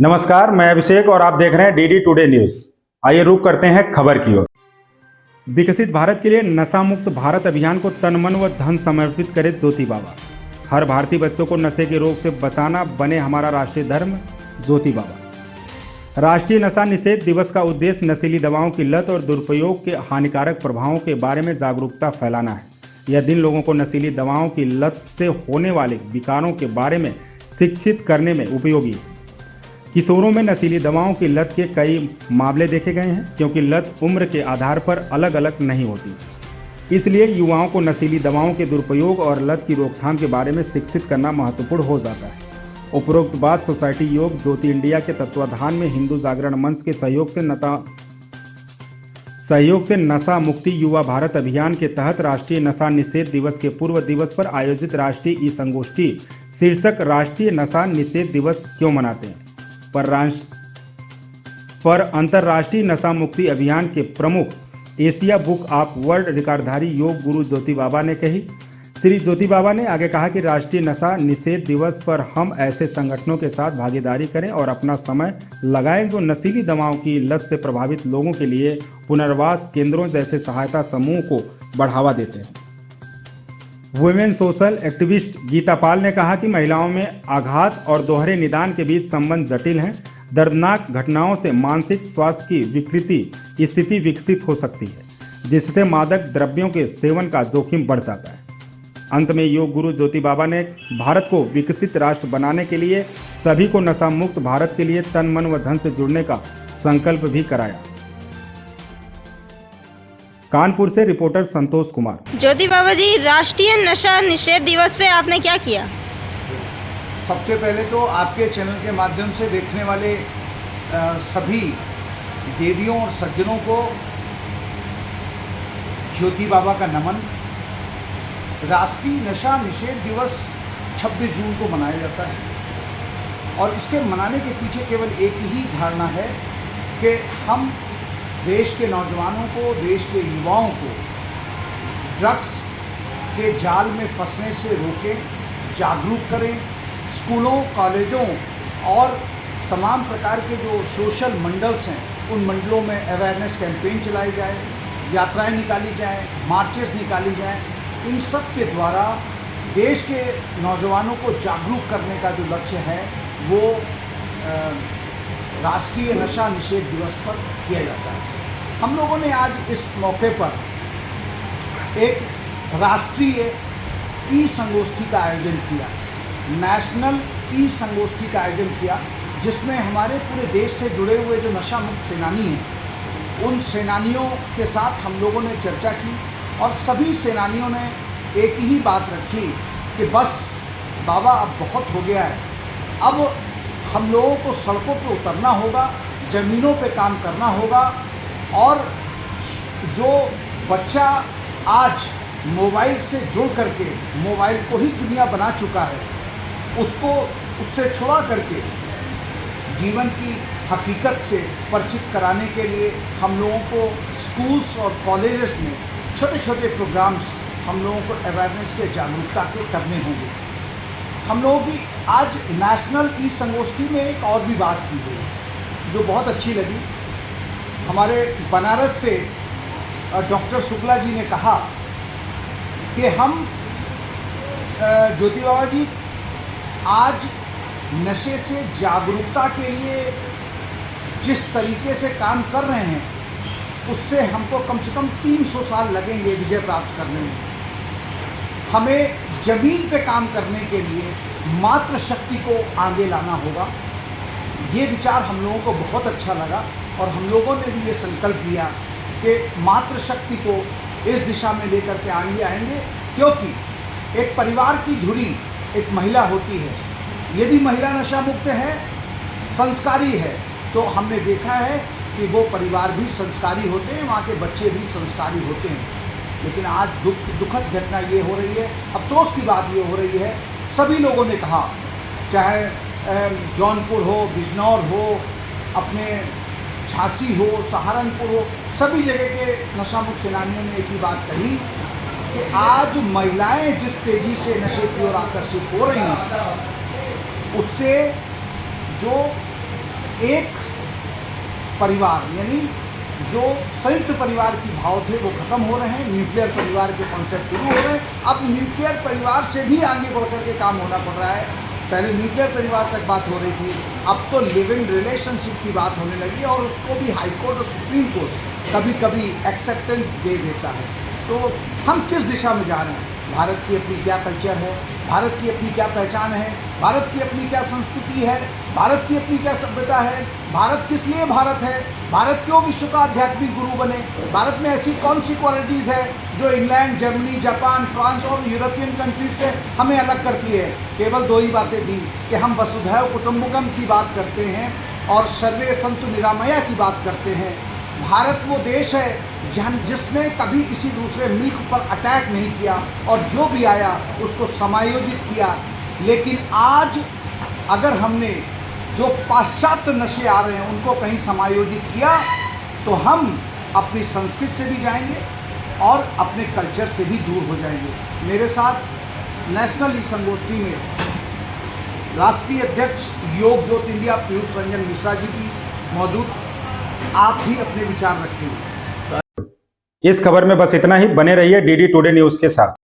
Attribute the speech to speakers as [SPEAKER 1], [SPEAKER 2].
[SPEAKER 1] नमस्कार, मैं अभिषेक और आप देख रहे हैं डीडी टुडे न्यूज। आइए रुक करते हैं खबर की ओर। विकसित भारत के लिए नशा मुक्त भारत अभियान को तन मन व धन समर्पित करे ज्योति बाबा। हर भारतीय बच्चों को नशे के रोग से बचाना बने हमारा राष्ट्रीय धर्म, ज्योति बाबा। राष्ट्रीय नशा निषेध दिवस का उद्देश्य नशीली दवाओं की लत और दुरुपयोग के हानिकारक प्रभावों के बारे में जागरूकता फैलाना है। यह दिन लोगों को नशीली दवाओं की लत से होने वाले विकारों के बारे में शिक्षित करने में उपयोगी है। किशोरों में नशीली दवाओं की लत के कई मामले देखे गए हैं, क्योंकि लत उम्र के आधार पर अलग अलग नहीं होती। इसलिए युवाओं को नशीली दवाओं के दुरुपयोग और लत की रोकथाम के बारे में शिक्षित करना महत्वपूर्ण हो जाता है। उपरोक्त बात सोसाइटी योग ज्योति इंडिया के तत्वाधान में हिंदू जागरण मंच के सहयोग से नशा मुक्ति युवा भारत अभियान के तहत राष्ट्रीय नशा निषेध दिवस के पूर्व दिवस पर आयोजित राष्ट्रीय ई संगोष्ठी शीर्षक राष्ट्रीय नशा निषेध दिवस क्यों मनाते हैं पर अंतर्राष्ट्रीय नशा मुक्ति अभियान के प्रमुख Asia book of world रिकॉर्डधारी yoga guru ज्योति बाबा ने कही। श्री ज्योति बाबा ने आगे कहा कि राष्ट्रीय नशा निषेध दिवस पर हम ऐसे संगठनों के साथ भागीदारी करें और अपना समय लगाएं जो नशीली दवाओं की लत से प्रभावित लोगों के लिए पुनर्वास केंद्रों जैसे सहायता समूह को बढ़ावा देते हैं। वुमेन सोशल एक्टिविस्ट गीता पाल ने कहा कि महिलाओं में आघात और दोहरे निदान के बीच संबंध जटिल हैं। दर्दनाक घटनाओं से मानसिक स्वास्थ्य की विकृति स्थिति विकसित हो सकती है, जिससे मादक द्रव्यों के सेवन का जोखिम बढ़ जाता है। अंत में योग गुरु ज्योति बाबा ने भारत को विकसित राष्ट्र बनाने के लिए सभी को नशा मुक्त भारत के लिए तन मन व धन से जुड़ने का संकल्प भी कराया। कानपुर से रिपोर्टर संतोष कुमार।
[SPEAKER 2] ज्योति बाबा जी, राष्ट्रीय नशा निषेध दिवस पे आपने क्या किया?
[SPEAKER 3] सबसे पहले तो आपके चैनल के माध्यम से देखने वाले सभी देवियों और सज्जनों को ज्योति बाबा का नमन। राष्ट्रीय नशा निषेध दिवस 26 जून को मनाया जाता है और इसके मनाने के पीछे केवल एक ही धारणा है कि हम देश के नौजवानों को, देश के युवाओं को ड्रग्स के जाल में फंसने से रोकें, जागरूक करें। स्कूलों, कॉलेजों और तमाम प्रकार के जो सोशल मंडल्स हैं, उन मंडलों में अवेयरनेस कैंपेन चलाई जाए, यात्राएं निकाली जाएं, मार्चेस निकाली जाएं। इन सब के द्वारा देश के नौजवानों को जागरूक करने का जो लक्ष्य है वो राष्ट्रीय नशा निषेध दिवस पर किया जाता है। हम लोगों ने आज इस मौके पर एक राष्ट्रीय ई संगोष्ठी का आयोजन किया, नेशनल ई संगोष्ठी का आयोजन किया, जिसमें हमारे पूरे देश से जुड़े हुए जो नशा मुक्त सेनानी हैं, उन सेनानियों के साथ हम लोगों ने चर्चा की और सभी सेनानियों ने एक ही बात रखी कि बस बाबा अब बहुत हो गया है, अब हम लोगों को सड़कों पर उतरना होगा, ज़मीनों पे काम करना होगा और जो बच्चा आज मोबाइल से जुड़ करके मोबाइल को ही दुनिया बना चुका है, उसको उससे छुड़ा करके जीवन की हकीकत से परिचित कराने के लिए हम लोगों को स्कूल्स और कॉलेजेस में छोटे छोटे प्रोग्राम्स हम लोगों को अवेयरनेस के, जागरूकता के करने होंगे। हम लोगों की आज नेशनल ई संगोष्ठी में एक और भी बात की गई जो बहुत अच्छी लगी। हमारे बनारस से डॉक्टर शुक्ला जी ने कहा कि हम ज्योति बाबा जी आज नशे से जागरूकता के लिए जिस तरीके से काम कर रहे हैं, उससे हमको कम से कम 300 साल लगेंगे विजय प्राप्त करने में। हमें ज़मीन पे काम करने के लिए मातृ शक्ति को आगे लाना होगा। ये विचार हम लोगों को बहुत अच्छा लगा और हम लोगों ने भी ये संकल्प लिया कि मातृ शक्ति को इस दिशा में लेकर के आगे आएंगे, क्योंकि एक परिवार की धुरी एक महिला होती है। यदि महिला नशा मुक्त है, संस्कारी है, तो हमने देखा है कि वो परिवार भी संस्कारी होते हैं, वहाँ के बच्चे भी संस्कारी होते हैं। लेकिन आज दुखद घटना ये हो रही है, अफसोस की बात ये हो रही है, सभी लोगों ने कहा, चाहे जौनपुर हो, बिजनौर हो, अपने झांसी हो, सहारनपुर हो, सभी जगह के नशा मुक्त सेनानियों ने एक ही बात कही कि आज महिलाएं जिस तेज़ी से नशे की ओर आकर्षित हो रही हैं, उससे जो एक परिवार यानी जो संयुक्त परिवार की भाव थे वो खत्म हो रहे हैं, न्यूक्लियर परिवार के कॉन्सेप्ट शुरू हो रहे हैं। अब न्यूक्लियर परिवार से भी आगे बढ़ कर के काम होना पड़ रहा है। पहले न्यूक्लियर परिवार तक बात हो रही थी, अब तो लिव इन रिलेशनशिप की बात होने लगी और उसको भी हाई कोर्ट और सुप्रीम कोर्ट कभी कभी एक्सेप्टेंस दे देता है। तो हम किस दिशा में जा रहे हैं? भारत की अपनी क्या कल्चर है, भारत की अपनी क्या पहचान है, भारत की अपनी क्या संस्कृति है, भारत की अपनी क्या सभ्यता है, भारत किस लिए भारत है, भारत क्यों विश्व का आध्यात्मिक गुरु बने, भारत में ऐसी कौन सी क्वालिटीज़ है जो इंग्लैंड, जर्मनी, जापान, फ्रांस और यूरोपियन कंट्रीज से हमें अलग करती है। केवल दो ही बातें थी कि हम वसुधैव कुटुंबकम की बात करते हैं और सर्वे संतु निरामया की बात करते हैं। भारत वो देश है जिसने कभी किसी दूसरे मुल्क पर अटैक नहीं किया और जो भी आया उसको समायोजित किया। लेकिन आज अगर हमने जो पाश्चात्य नशे आ रहे हैं उनको कहीं समायोजित किया तो हम अपनी संस्कृति से भी जाएंगे और अपने कल्चर से भी दूर हो जाएंगे। मेरे साथ नेशनल ई संगोष्ठी में राष्ट्रीय अध्यक्ष योग ज्योत इंडिया पीयूष रंजन मिश्रा जी भी मौजूद। आप भी अपने विचार रखेंगे।
[SPEAKER 1] इस खबर में बस इतना ही। बने रहिए डीडी टुडे न्यूज के साथ।